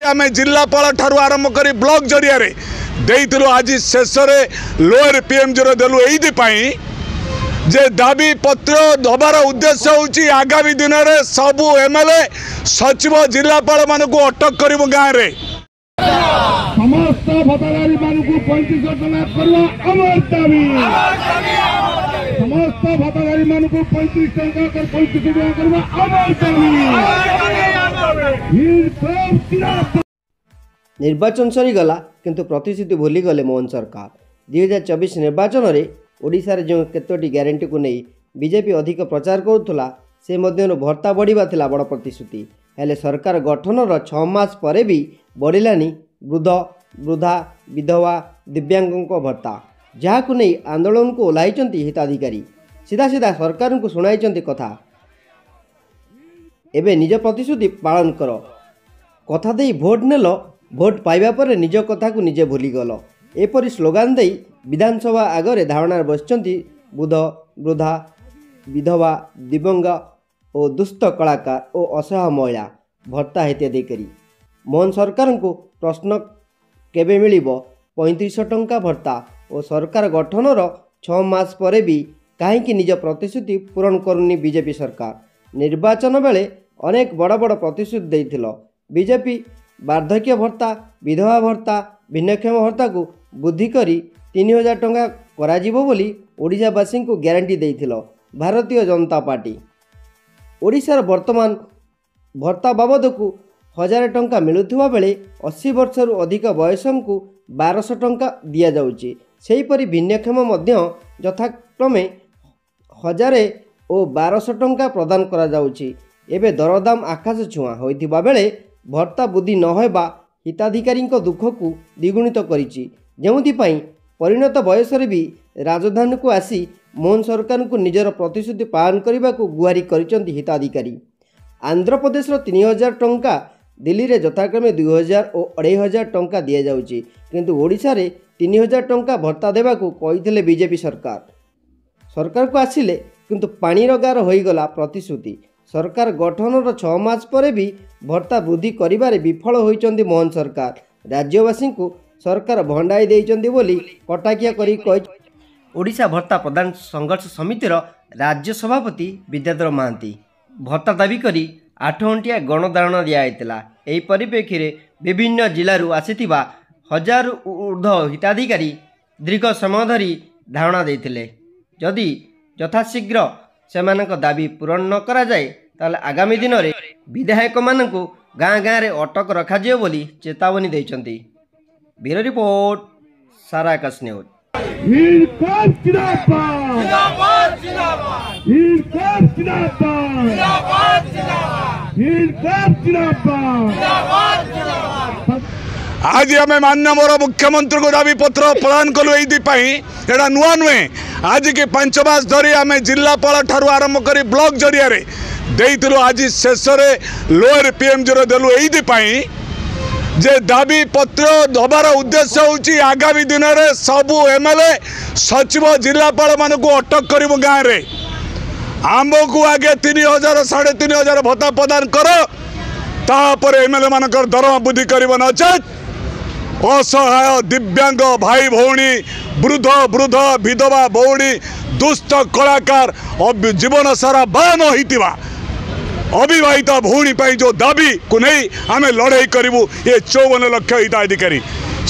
आम जिलापाल ठारू आरंभ कर ब्लॉक जरिया देइथिलु आज शेष लोअर पीएमजी देलु एइपाई जे दाबी पत्र दबार उद्देश्य होची आगामी दिन में सबू एमएलए सचिव जिलापाल मान को अटक कर गाँव में समस्त भोटाधारी मानक 35 टका करवा अमर दाबी समस्त भोटाधारी मानक 35 टका कर 35 टका करवा अमर दाबी। निर्वाचन सरीगला किंतु प्रतिश्रुति भूली गले मोहन सरकार 2024 निर्वाचन में ओडिशा जो केतोटी ग्यारंटी को नहीं बीजेपी अधिक प्रचार करुला से मध्य भत्ता बढ़िबा थिला बड़ प्रतिश्रुति हेले सरकार गठनर 6 मास पर भी बढ़िलानी वृद्ध वृद्धा विधवा दिव्यांगों भत्ता जहां नहीं आंदोलन को ओह्लाई हिताधिकारी सीधा सीधा सरकार को शुणाई कथा एबे निज प्रतिश्रुति पालन कर कथा दे भोट नेल भोट पाइबा पर निज कथा को निजे भूलीगल एपरी स्लोगान दे विधानसभा आगरे धारणा बसचंती वृद्ध वृद्धा विधवा दिव्यांग और दुष्ट कलाकार और असहाय महिला भत्ता हेते देकरी मोहन सरकार को प्रश्न केबे मिलिबो 35 टंका भत्ता और सरकार गठनर 6 मास पर भी कहीं निज प्रतिश्रुति पूरण करुनी बीजेपी सरकार निर्वाचन बेले अनेक बड़ बड़ प्रतिश्रुति देइथिलो बीजेपी वार्धक्य भत्ता विधवा भत्ता भिन्नक्षम भत्ता को वृद्धि करी 3000 टंका कराजिबो बोली ओडिशावासी को ग्यारंटी देइथिलो भारतीय जनता पार्टी ओडिशार वर्तमान भत्ता बाबद को 1000 टंका मिलुवा बेले 80 वर्ष अधिक बयस को 1200 टंका दि जाउची सेहीपरि भिन्नक्षम मध्य यथाक्रमे 1000 और 1200 टंका प्रदान करा जाउची एबे दरदाम आकाश छुआ होइथिबा बेले भत्ता वृद्धि नहोबा हिताधिकारी दुख को द्विगुणित करिछि जेउथिपाई परिणत बयस भी राजधानी को आसी मोहन सरकार को निजर प्रतिश्रुति पालन करने को गुहारी करिसेंति हिताधिकारी आंध्र प्रदेश 3000 टंका दिल्ली रे यथाक्रमे 2000 और 2500 टंका दि जाउची किंतु ओडिशा रे 3000 टंका भत्ता देवा को कहिथिले बीजेपी सरकार को आसिले किंतु पानी गार होईगला प्रतिश्रुति सरकार गठनर 6 मास पर भी भत्ता वृद्धि करिबारे विफल होइचंदी मोहन सरकार राज्यवासी को सरकार भंडाई देइचंदी बोली कटाकिया करी ओडिशा भत्ता प्रदान संघर्ष समितिर राज्य सभापति विद्याधर महांती भत्ता दाबी करी 8 घंटिया गणधारणा दिया एही परिप्रेक्षी रे विभिन्न जिलूर आसीथिबा 1000 ऊर्ध्व हिताधिकारी दीर्घ समय धरी धारणा देइथिले जदि यथाशीघ्र सेमानक दाबी पूरण न करा जाए ताले आगामी दिन में विधायक मानकु गाँ गाँ रे अटक रखा जियो बोली चेतावनी देइचंती। ब्यूरो रिपोर्ट सारा आकाश न्यूज। आज आम माननीय मुख्यमंत्री को दाबी पत्र प्रदान कलु एटा नुआ नुहे आज के 5 मास धरी आम जिलापाल ठारू आरंभ कर ब्लॉक जरिया देइथिलु आज शेष लोअर पीएमजी देलु एइपाई जे दाबी पत्र दबार उद्देश्य होची आगामी दिन में सबू एमएलए सचिव जिलापाल मान को अटक कर गाँव में आम को आगे 3000 3500 भत्ता प्रदान कर तापर एमएलए मानकर दरमा वृद्धि कर नचेत असहाय दिव्यांग भाई भौणी वृद्ध वृद्ध विधवा भौणी दुष्ट कलाकार जीवन सारा बान होइतिबा अविवाहिता भौणी जो दाबी को नहीं आम लड़ाई करूँ ये 54 लाख हिताधिकारी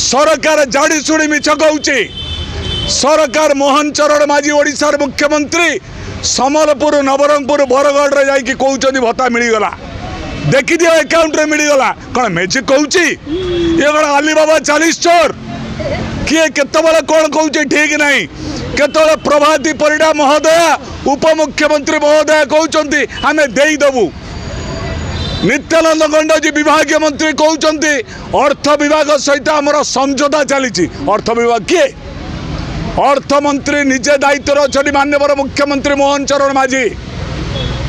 सरकार जाड़ी शुणी मिछ कहूँ सरकार मोहन चरण माझी ओडिशार मुख्यमंत्री समलपुर नवरंगपुर बरगढ़ रे जाइए कहते भत्ता मिलगला देखी दियो अकाउंट रे मिलगला कौन मेजिक कहूँ ये कौन अलीबाबा 40 चोर किए केतबेले कौन कहूँ ठीक नहीं केतबेले प्रभाती परिडा महोदय उपमुख्यमंत्री महोदय कहते आम देदेबू नित्यानंद गंडजी विभाग मंत्री कहते अर्थ विभाग सहित आमर समझौता चली अर्थ विभाग किए अर्थमंत्री निजे दायित्व अच्छा माननीय मुख्यमंत्री मोहन चरण माझी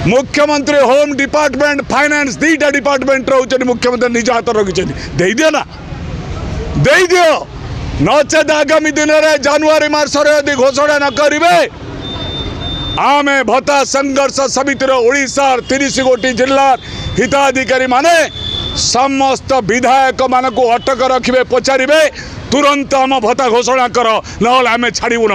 मुख्यमंत्री होम डिपार्टमेंट फाइनेंस दीटा डिपार्टमेंट रोचे मुख्यमंत्री निज हाथ रखी दे दियो ना दे दियो नचेत आगामी दिन में जनवरी मासरे यदि घोषणा न करेंगे आम भत्ता संघर्ष समितिर ओडिशा 30 गोटी जिला हिताधिकारी माने समस्त विधायक मानक अटक रखिए पचारे तुरंत आम भत्ता घोषणा कर ना आम छाड़बुन।